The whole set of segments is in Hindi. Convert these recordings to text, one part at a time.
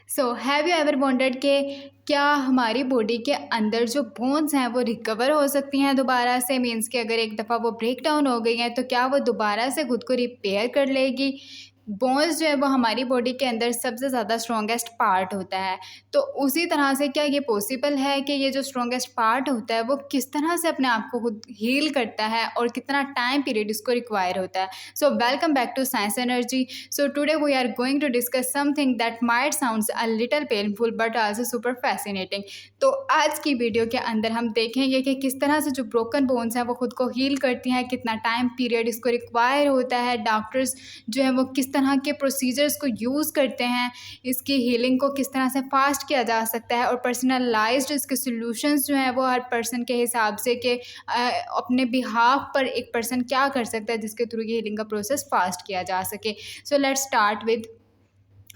So have you ever wandered कि क्या हमारी बॉडी के अंदर जो बोन्स हैं वो रिकवर हो सकती हैं दोबारा से। मीन्स कि अगर एक दफ़ा वो ब्रेक डाउन हो गई हैं तो क्या वो दोबारा से खुद को रिपेयर कर लेगी। बोन्स जो है वो हमारी बॉडी के अंदर सबसे ज़्यादा स्ट्रॉन्गेस्ट पार्ट होता है। तो उसी तरह से क्या ये पॉसिबल है कि ये जो स्ट्रॉन्गेस्ट पार्ट होता है वो किस तरह से अपने आप को खुद हील करता है और कितना टाइम पीरियड इसको रिक्वायर होता है। So welcome back to science energy. So today we are going to discuss something that might sounds a little painful but also super fascinating. तो आज की वीडियो के अंदर हम देखेंगे कि किस तरह से जो ब्रोकन बोन्स हैं वो खुद को हील करती हैं, कितना टाइम पीरियड इसको रिक्वायर होता है, डॉक्टर्स जो है वो किस तरह के प्रोसीजर्स को यूज़ करते हैं, इसकी हीलिंग को किस तरह से फास्ट किया जा सकता है और पर्सनलाइज्ड इसके सॉल्यूशंस जो हैं वो हर पर्सन के हिसाब से कि अपने बिहाफ पर एक पर्सन क्या कर सकता है जिसके थ्रू ये हीलिंग का प्रोसेस फास्ट किया जा सके। So let's start with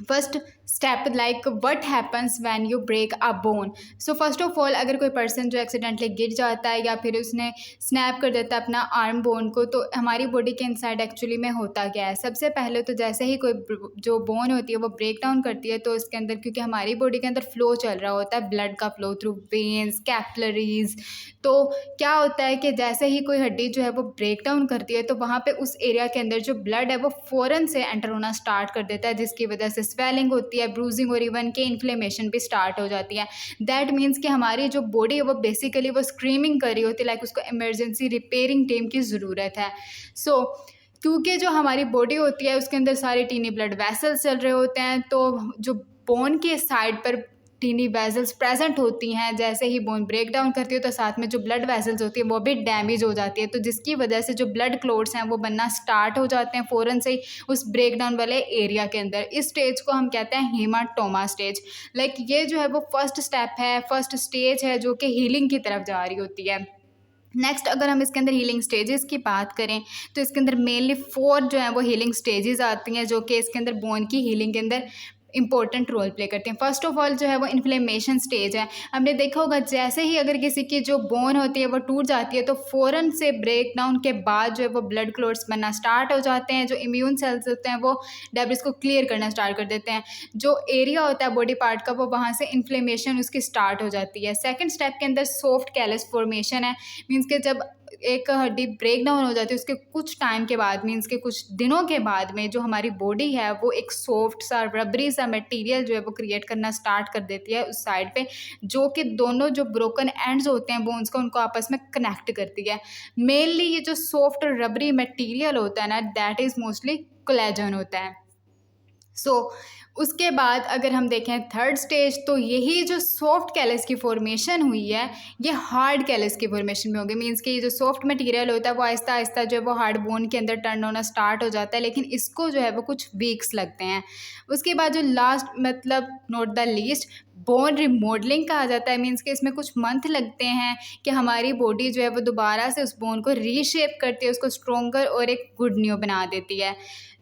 first step like what happens when you break a bone. So first of all अगर कोई पर्सन जो एक्सीडेंटली गिर जाता है या फिर उसने स्नैप कर देता है अपना आर्म बोन को, तो हमारी बॉडी के इनसाइड एक्चुअली में होता क्या है। सबसे पहले तो जैसे ही कोई जो बोन होती है वो ब्रेक डाउन करती है तो उसके अंदर, क्योंकि हमारी बॉडी के अंदर फ्लो चल रहा होता है, ब्लड का फ्लो थ्रू वेन्स कैपिलरीज, तो क्या होता है कि जैसे ही कोई हड्डी जो है वो ब्रेक डाउन करती है तो वहाँ पे उस एरिया के अंदर जो ब्लड है वो फ़ौरन से एंटर होना स्टार्ट कर देता है, जिसकी वजह से स्वेलिंग होती है, ब्रूजिंग और इवन के इन्फ्लेमेशन भी स्टार्ट हो जाती है। दैट मीन्स कि हमारी जो बॉडी है वो बेसिकली वो स्क्रीमिंग कर रही होती है, लाइक उसको इमरजेंसी रिपेयरिंग टीम की ज़रूरत है। सो क्योंकि जो हमारी बॉडी होती है उसके अंदर सारे टीनी ब्लड वेसल्स चल रहे होते हैं, तो जो बोन के साइड पर टीनी वेसल्स प्रेजेंट होती हैं, जैसे ही बोन ब्रेक डाउन करती है तो साथ में जो ब्लड वेसल्स होती है वो भी डैमेज हो जाती है, तो जिसकी वजह से जो ब्लड क्लोट्स हैं वो बनना स्टार्ट हो जाते हैं फ़ौरन से ही उस ब्रेक डाउन वाले एरिया के अंदर। इस स्टेज को हम कहते हैं हेमाटोमा स्टेज। लाइक ये जो है वो फर्स्ट स्टेप है, फर्स्ट स्टेज है जो कि हीलिंग की तरफ जा रही होती है। नेक्स्ट अगर हम इसके अंदर हीलिंग स्टेजेस की बात करें तो इसके अंदर मेनली 4 जो है वो हीलिंग स्टेजेस आती हैं जो कि इसके अंदर बोन की हीलिंग के अंदर इंपॉर्टेंट रोल प्ले करते हैं। फर्स्ट ऑफ ऑल जो है वो इन्फ्लेमेशन स्टेज है। हमने देखा होगा जैसे ही अगर किसी की जो बोन होती है वो टूट जाती है तो फ़ौरन से ब्रेक डाउन के बाद जो है वो ब्लड क्लोट्स बनना स्टार्ट हो जाते हैं, जो इम्यून सेल्स होते हैं वो डेब्रिस को क्लियर करना स्टार्ट कर देते हैं, जो एरिया होता है बॉडी पार्ट का वो वहाँ से इन्फ्लेमेशन उसकी स्टार्ट हो जाती है। सेकेंड स्टेप के अंदर सॉफ्ट कैलस फॉर्मेशन है। मीन्स के जब एक हड्डी ब्रेक डाउन हो जाती है उसके कुछ टाइम के बाद, मीन्स के कुछ दिनों के बाद में जो हमारी बॉडी है वो एक सॉफ्ट सा रबरी सा मटेरियल जो है वो क्रिएट करना स्टार्ट कर देती है उस साइड पे, जो कि दोनों जो ब्रोकन एंड्स होते हैं बोन्स को उनको आपस में कनेक्ट करती है। मेनली ये जो सॉफ्ट रबरी मटेरियल होता है ना, दैट इज़ मोस्टली कोलेजन होता है। उसके बाद अगर हम देखें थर्ड स्टेज, तो यही जो सॉफ्ट कैलस की फॉर्मेशन हुई है ये हार्ड कैलस की फॉर्मेशन में होगी। मीन्स कि ये जो सॉफ्ट मटेरियल होता है वो आहिस्ता आहिस्ता जो है वो हार्ड बोन के अंदर टर्न होना स्टार्ट हो जाता है, लेकिन इसको जो है वो कुछ वीक्स लगते हैं। उसके बाद जो लास्ट, मतलब not the least, bone remodelling कहा जाता है। मीन्स कि इसमें कुछ मंथ लगते हैं कि हमारी बॉडी जो है वो दोबारा से उस बोन को रीशेप करती है, उसको स्ट्रोंगर और एक गुड न्यू बना देती है।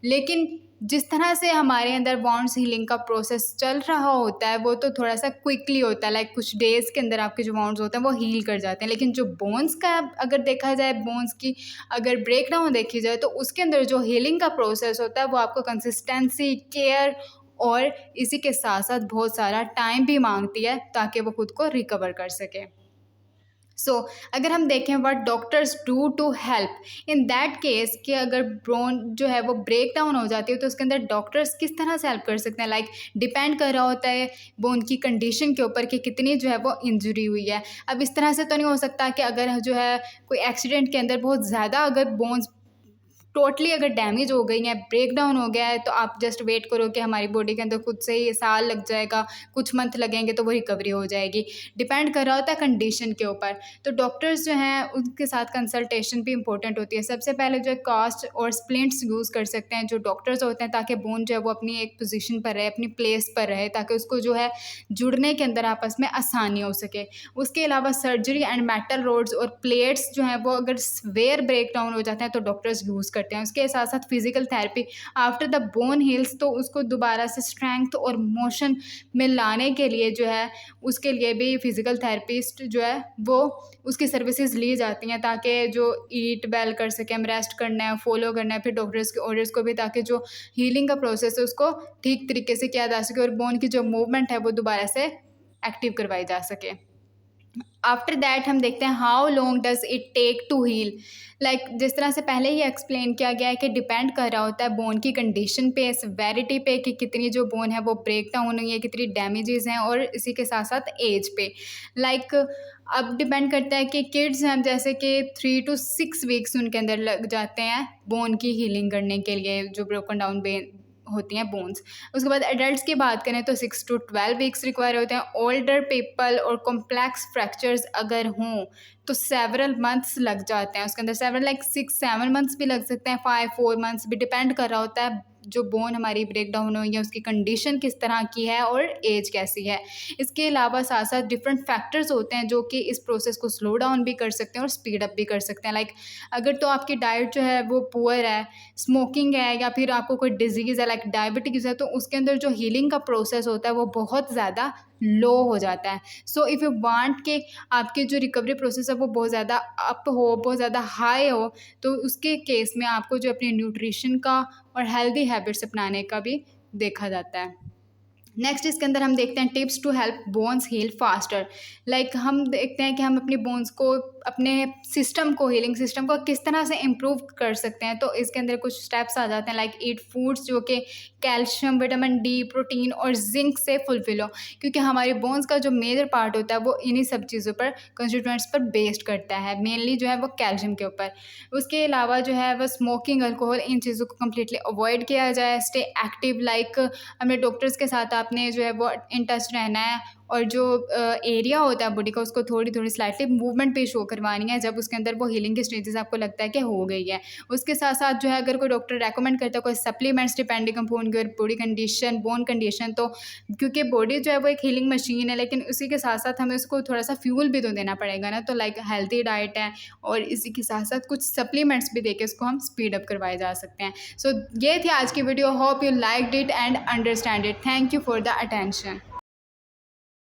लेकिन जिस तरह से हमारे अंदर बोन्स हीलिंग का प्रोसेस चल रहा होता है वो तो थोड़ा सा क्विकली होता है, लाइक कुछ डेज़ के अंदर आपके जो बोन्स होते हैं वो हील कर जाते हैं। लेकिन जो बोन्स का अगर देखा जाए, बोन्स की अगर ब्रेक डाउन देखी जाए तो उसके अंदर जो हीलिंग का प्रोसेस होता है वो आपको कंसिस्टेंसी, केयर और इसी के साथ साथ बहुत सारा टाइम भी मांगती है ताकि वो खुद को रिकवर कर सके। अगर हम देखें what doctors do to help in that case, कि अगर बोन जो है वो ब्रेक डाउन हो जाती है तो उसके अंदर डॉक्टर्स किस तरह से हेल्प कर सकते हैं, लाइक डिपेंड कर रहा होता है बोन की कंडीशन के ऊपर कि कितनी जो है वो इंजरी हुई है। अब इस तरह से तो नहीं हो सकता कि अगर जो है कोई एक्सीडेंट के अंदर बहुत ज़्यादा अगर बोन्स टोटली अगर डैमेज हो गई हैं, ब्रेक डाउन हो गया है, तो आप जस्ट वेट करो कि हमारी बॉडी के अंदर खुद से ही साल लग जाएगा, कुछ मंथ लगेंगे तो वो रिकवरी हो जाएगी। डिपेंड कर रहा होता है कंडीशन के ऊपर। तो डॉक्टर्स जो हैं उनके साथ कंसल्टेशन भी इंपॉर्टेंट होती है। सबसे पहले जो है कास्ट और स्प्लिंट्स यूज़ कर सकते हैं जो डॉक्टर्स होते हैं, ताकि बोन जो है वो अपनी एक पोजीशन पर रहे, अपनी प्लेस पर रहे, ताकि उसको जो है जुड़ने के अंदर आपस में आसानी हो सके। उसके अलावा सर्जरी एंड मेटल रोड्स और प्लेट्स जो हैं वो अगर स्वेयर ब्रेक डाउन हो जाते हैं तो डॉक्टर्स यूज़ करते हैं। उसके साथ साथ physical therapy after the bone heels, तो उसको दोबारा से स्ट्रेंथ और मोशन में लाने के लिए जो है उसके लिए भी फिज़िकल थेरेपिस्ट जो है वो उसकी सर्विसेज ली जाती हैं, ताकि जो ईट वेल कर सकें, हम रेस्ट करना है, फॉलो करना है फिर डॉक्टर्स के ऑर्डर्स को भी, ताकि जो हीलिंग का प्रोसेस है उसको ठीक तरीके से किया जा सके और बोन की जो मूवमेंट है वो दोबारा से एक्टिव करवाई जा सके। आफ्टर दैट हम देखते हैं how long does it take to heal. Like जिस तरह से पहले ही एक्सप्लेन किया गया है कि डिपेंड कर रहा होता है बोन की कंडीशन पे, सेवेरिटी पे, कि कितनी जो बोन है वो ब्रेक डाउन हुई है, कितनी डैमेजेस हैं, और इसी के साथ साथ एज पे। लाइक अब डिपेंड करता है कि किड्स हैं जैसे कि 3 to 6 वीक्स उनके अंदर लग जाते हैं बोन की हीलिंग करने के लिए, जो ब्रोकन डाउन होती हैं बोन्स। उसके बाद एडल्ट्स की बात करें तो 6 to 12 वीक्स रिक्वायर होते हैं। ओल्डर पीपल और कॉम्प्लेक्स फ्रैक्चर्स अगर हों तो सेवरल मंथ्स लग जाते हैं उसके अंदर, सेवरल लाइक 6-7 मंथ्स भी लग सकते हैं, 5-4 मंथ्स भी, डिपेंड कर रहा होता है जो बोन हमारी ब्रेक डाउन हुई है उसकी कंडीशन किस तरह की है और एज कैसी है। इसके अलावा साथ साथ डिफरेंट फैक्टर्स होते हैं जो कि इस प्रोसेस को स्लो डाउन भी कर सकते हैं और स्पीड अप भी कर सकते हैं। लाइक अगर तो आपकी डाइट जो है वो पुअर है, स्मोकिंग है, या फिर आपको कोई डिजीज़ है लाइक डायबिटीज़ है, तो उसके अंदर जो हीलिंग का प्रोसेस होता है वो बहुत ज़्यादा लो हो जाता है। सो इफ़ यू वांट कि आपकी जो रिकवरी प्रोसेस है वो बहुत ज़्यादा अप हो, बहुत ज़्यादा हाई हो, तो उसके केस में आपको जो अपने न्यूट्रिशन का और हेल्दी हैबिट्स अपनाने का भी देखा जाता है। नेक्स्ट इसके अंदर हम देखते हैं tips to help bones heal faster. Like हम देखते हैं कि हम अपनी बोन्स को, अपने सिस्टम को, हीलिंग सिस्टम को किस तरह से इम्प्रूव कर सकते हैं। तो इसके अंदर कुछ स्टेप्स आ जाते हैं लाइक ईट फूड्स जो कि कैल्शियम, विटामिन डी, प्रोटीन और जिंक से फुलफिल हो, क्योंकि हमारी बोन्स का जो मेजर पार्ट होता है वो इन्हीं सब चीज़ों पर, कंस्टिट्यूएंट्स पर बेस्ड करता है, मेनली जो है वो कैल्शियम के ऊपर। उसके अलावा जो है वो स्मोकिंग, अल्कोहल, इन चीज़ों को कम्प्लीटली अवॉइड किया जाए। स्टे एक्टिव, लाइक अपने डॉक्टर्स के साथ आपने जो है वो इन टच रहना है, और जो एरिया होता है बॉडी का उसको थोड़ी थोड़ी स्लाइटली मूवमेंट पे शो करवानी है जब उसके अंदर वो हीलिंग की स्टेजेस आपको लगता है कि हो गई है। उसके साथ साथ जो है अगर कोई डॉक्टर रेकमेंड करता है कोई supplements depending upon your body condition, bone condition, तो क्योंकि बॉडी जो है वो एक हीलिंग मशीन है, लेकिन उसी के साथ साथ हमें उसको थोड़ा सा फ्यूल भी तो देना पड़ेगा ना। तो लाइक हेल्थी डाइट है और इसी के साथ साथ कुछ सप्लीमेंट्स भी देके उसको हम स्पीड अप करवाए जा सकते हैं। सो ये थी आज की video. Hope you liked it and understand it. Thank you for the attention.